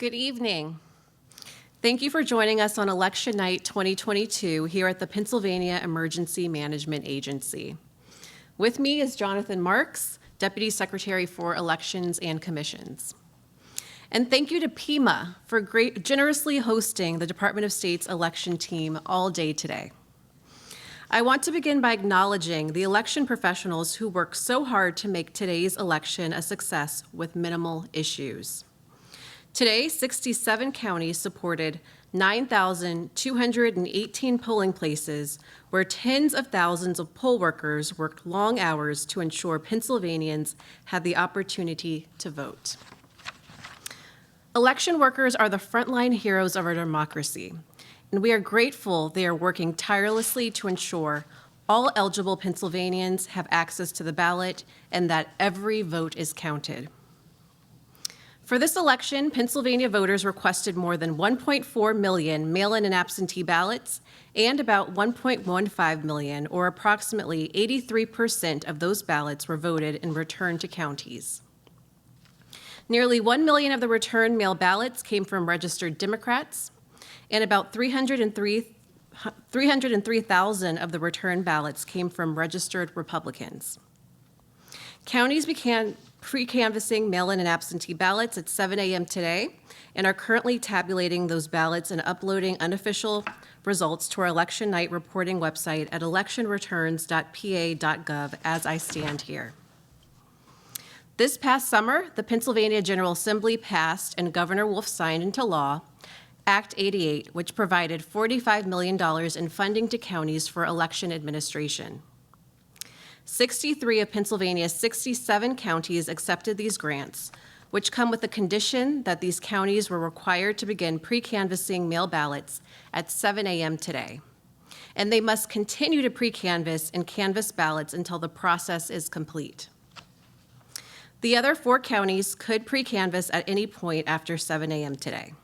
Good evening. Thank you for joining us on Election Night 2022 here at the Pennsylvania Emergency Management Agency. With me is Jonathan Marks, Deputy Secretary for Elections and Commissions. And thank you to PEMA for generously hosting the Department of State's election team all day today. I want to begin by acknowledging the election professionals who work so hard to make today's election a success with minimal issues. Today, 67 counties supported 9,218 polling places where tens of thousands of poll workers worked long hours to ensure Pennsylvanians had the opportunity to vote. Election workers are the frontline heroes of our democracy, and we are grateful they are working tirelessly to ensure all eligible Pennsylvanians have access to the ballot and that every vote is counted. For this election, Pennsylvania voters requested more than 1.4 million mail-in and absentee ballots and about 1.15 million, or approximately 83% of those ballots were voted and returned to counties. Nearly 1 million of the returned mail ballots came from registered Democrats, and about 303,000 of the returned ballots came from registered Republicans. Counties began pre-canvassing mail-in and absentee ballots at 7 a.m. today and are currently tabulating those ballots and uploading unofficial results to our election night reporting website at electionreturns.pa.gov as I stand here. This past summer, the Pennsylvania General Assembly passed and Governor Wolf signed into law Act 88, which provided $45 million in funding to counties for election administration. 63 of Pennsylvania's 67 counties accepted these grants, which come with the condition that these counties were required to begin pre-canvassing mail ballots at 7 a.m. today. And they must continue to pre-canvass and canvass ballots until the process is complete. The other 4 counties could pre-canvass at any point after 7 a.m. today.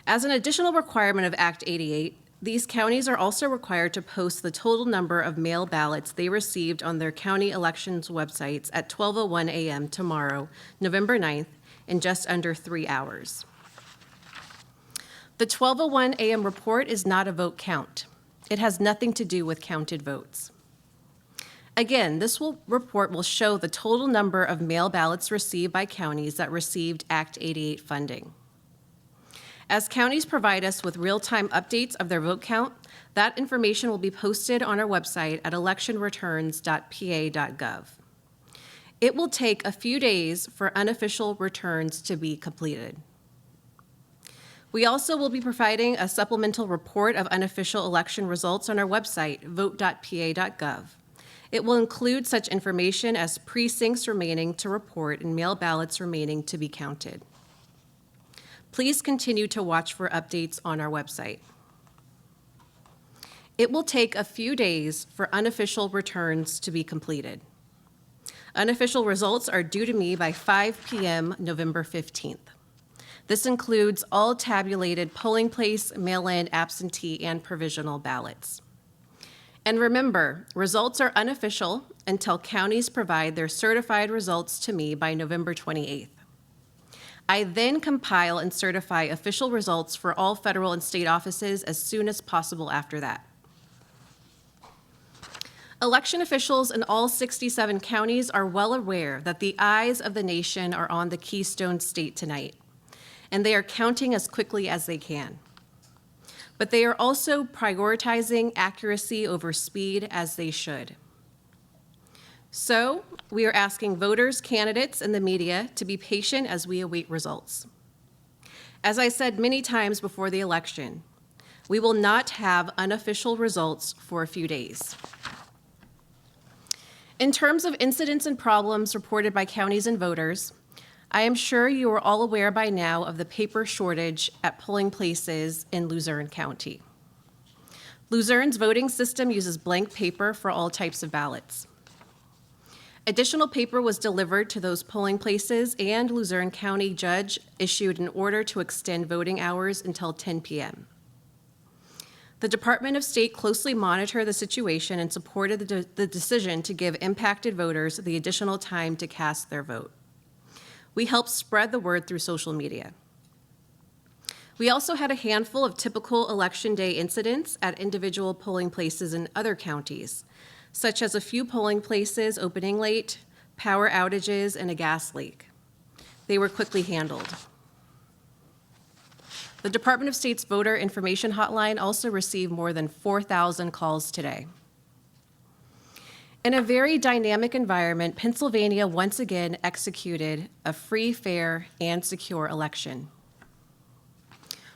As an additional requirement of Act 88, these counties are also required to post the total number of mail ballots they received on their county elections websites at 12:01 a.m. tomorrow, November 9th, in just under 3 hours. The 12:01 a.m. report is not a vote count. It has nothing to do with counted votes. Again, this report will show the total number of mail ballots received by counties that received Act 88 funding. As counties provide us with real-time updates of their vote count, that information will be posted on our website at electionreturns.pa.gov. It will take a few days for unofficial returns to be completed. We also will be providing a supplemental report of unofficial election results on our website, vote.pa.gov. It will include such information as precincts remaining to report and mail ballots remaining to be counted. Please continue to watch for updates on our website. It will take a few days for unofficial returns to be completed. Unofficial results are due to me by 5 p.m. November 15th. This includes all tabulated polling place, mail-in, absentee, and provisional ballots. And remember, results are unofficial until counties provide their certified results to me by November 28th. I then compile and certify official results for all federal and state offices as soon as possible after that. Election officials in all 67 counties are well aware that the eyes of the nation are on the Keystone State tonight, and they are counting as quickly as they can. But they are also prioritizing accuracy over speed, as they should. So, we are asking voters, candidates, and the media to be patient as we await results. As I said many times before the election, we will not have unofficial results for a few days. In terms of incidents and problems reported by counties and voters, I am sure you are all aware by now of the paper shortage at polling places in Luzerne County. Luzerne's voting system uses blank paper for all types of ballots. Additional paper was delivered to those polling places, and Luzerne County judge issued an order to extend voting hours until 10 p.m. The Department of State closely monitored the situation and supported the decision to give impacted voters the additional time to cast their vote. We helped spread the word through social media. We also had a handful of typical Election Day incidents at individual polling places in other counties, such as a few polling places opening late, power outages, and a gas leak. They were quickly handled. The Department of State's Voter Information Hotline also received more than 4,000 calls today. In a very dynamic environment, Pennsylvania once again executed a free, fair, and secure election.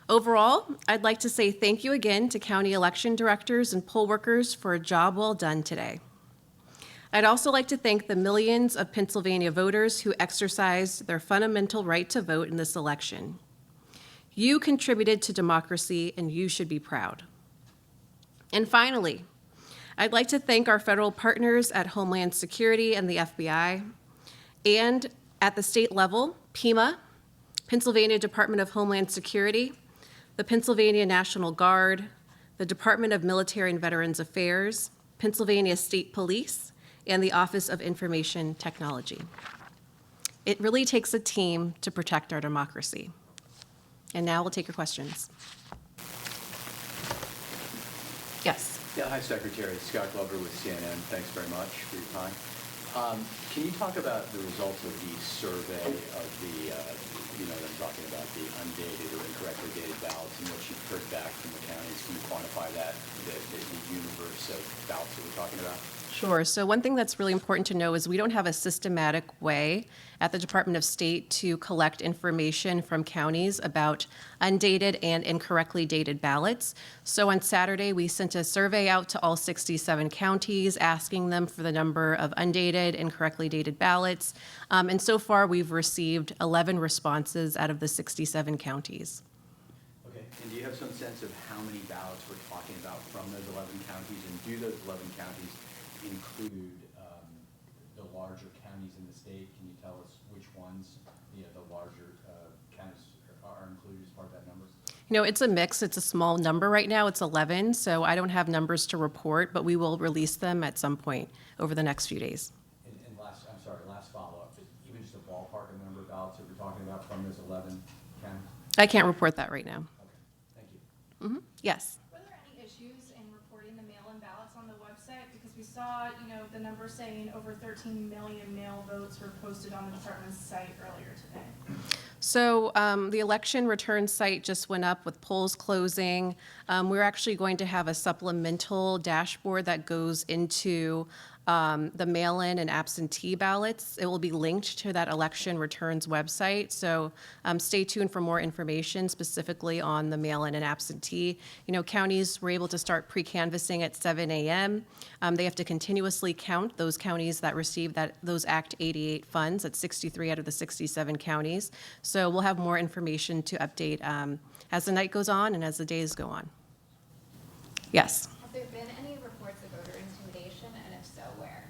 Overall, I'd like to say thank you again to county election directors and poll workers for a job well done today. I'd also like to thank the millions of Pennsylvania voters who exercised their fundamental right to vote in this election. You contributed to democracy, and you should be proud. And finally, I'd like to thank our federal partners at Homeland Security and the FBI, and at the state level, PEMA, Pennsylvania Department of Homeland Security, the Pennsylvania National Guard, the Department of Military and Veterans Affairs, Pennsylvania State Police, and the Office of Information Technology. It really takes a team to protect our democracy. And now we'll take your questions. Yes. Yeah, hi, Secretary. Scott Glover with CNN. Thanks very much for your time. Can you talk about the results of the survey of the, you know what I'm talking about, the undated or incorrectly dated ballots and what you've heard back from the counties? Can you quantify that, the universe of ballots that we're talking about? Sure. So one thing that's really important to know is we don't have a systematic way at the Department of State to collect information from counties about undated and incorrectly dated ballots. So on Saturday, we sent a survey out to all 67 counties asking them for the number of undated, incorrectly dated ballots. And so far, we've received 11 responses out of the 67 counties. Okay. And do you have some sense of how many ballots we're talking about from those 11 counties? And do those 11 counties include the larger counties in the state? Can you tell us which ones, the larger counties are included as part of that number? You know, it's a mix. It's a small number right now. It's 11, so I don't have numbers to report, but we will release them at some point over the next few days. And last follow-up, even just a ballpark of the number of ballots that we're talking about from those 11 counties? I can't report that right now. Okay, thank you. Mm-hmm. Yes. Were there any issues in reporting the mail-in ballots on the website? Because we saw, the number saying over 13 million mail votes were posted on the department's site earlier today. So the election return site just went up with polls closing. We're actually going to have a supplemental dashboard that goes into the mail-in and absentee ballots. It will be linked to that election returns website. So stay tuned for more information specifically on the mail-in and absentee. Counties were able to start pre-canvassing at 7 a.m. They have to continuously count those counties that receive those Act 88 funds at 63 out of the 67 counties. So we'll have more information to update as the night goes on and as the days go on. Yes? Have there been any reports of voter intimidation, and if so, where?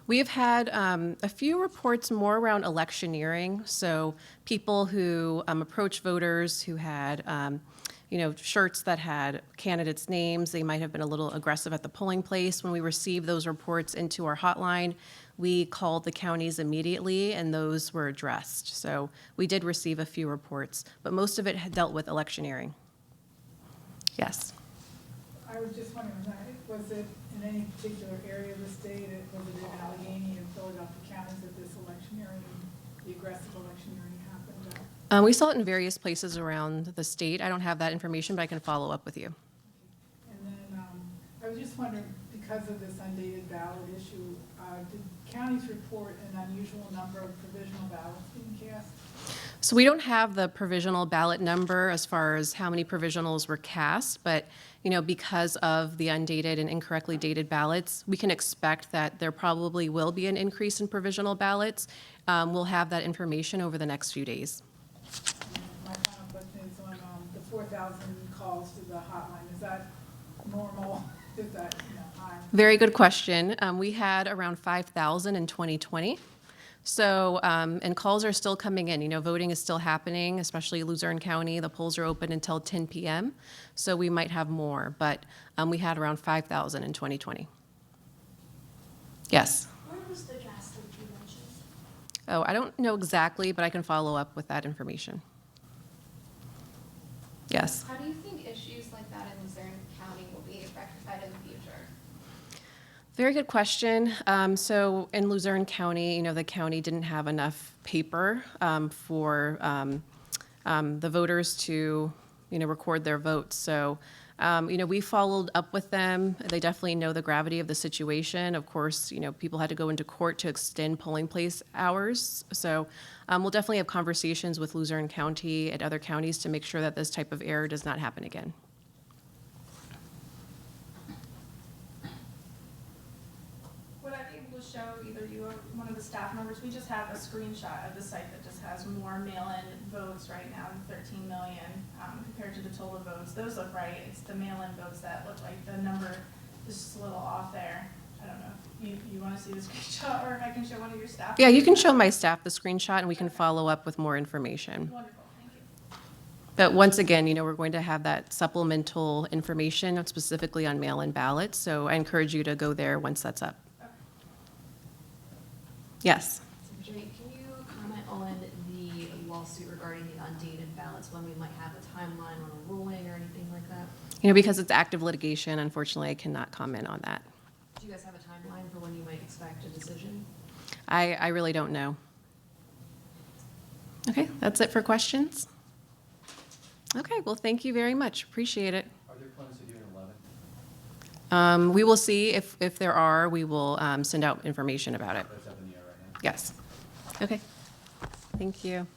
We've had a few reports more around electioneering, so people who approach voters who had shirts that had candidates' names. They might have been a little aggressive at the polling place. When we received those reports into our hotline, we called the counties immediately, and those were addressed. So we did receive a few reports, but most of it had dealt with electioneering. Yes? I was just wondering, was it in any particular area of the state? Was it in Allegheny and Philadelphia counties that this electioneering, the aggressive electioneering happened? We saw it in various places around the state. I don't have that information, but I can follow up with you. And then I was just wondering, because of this undated ballot issue, did counties report an unusual number of provisional ballots being cast? So we don't have the provisional ballot number as far as how many provisionals were cast, but because of the undated and incorrectly dated ballots, we can expect that there probably will be an increase in provisional ballots. We'll have that information over the next few days. My final question is on the 4,000 calls to the hotline. Is that normal? Is that high? Very good question. We had around 5,000 in 2020. So, and calls are still coming in. Voting is still happening, especially Luzerne County. The polls are open until 10 p.m., so we might have more. But we had around 5,000 in 2020. Yes? Where was the gas leak you mentioned? Oh, I don't know exactly, but I can follow up with that information. Yes. How do you think issues like that in Luzerne County will be rectified in the future? Very good question. So in Luzerne County, the county didn't have enough paper for the voters to, record their votes. So, we followed up with them. They definitely know the gravity of the situation. Of course, people had to go into court to extend polling place hours. So we'll definitely have conversations with Luzerne County and other counties to make sure that this type of error does not happen again. Would I be able to show either you or one of the staff members, we just have a screenshot of the site that just has more mail-in votes right now than 13 million compared to the total votes. Those look right. It's the mail-in votes that look like the number is just a little off there. I don't know if you want to see the screenshot or if I can show one of your staff. Yeah, you can show my staff the screenshot and we can follow up with more information. Wonderful, thank you. But once again, we're going to have that supplemental information specifically on mail-in ballots. So I encourage you to go there once that's up. Okay. Yes. Jay, can you comment on the lawsuit regarding the undated ballots, when we might have a timeline on a ruling or anything like that? Because it's active litigation, unfortunately, I cannot comment on that. Do you guys have a timeline for when you might expect a decision? I really don't know. Okay, that's it for questions. Okay, well, thank you very much. Appreciate it. Are there plans to do an 11? We will see if there are. We will send out information about it. That's up in the air right now. Yes. Okay. Thank you.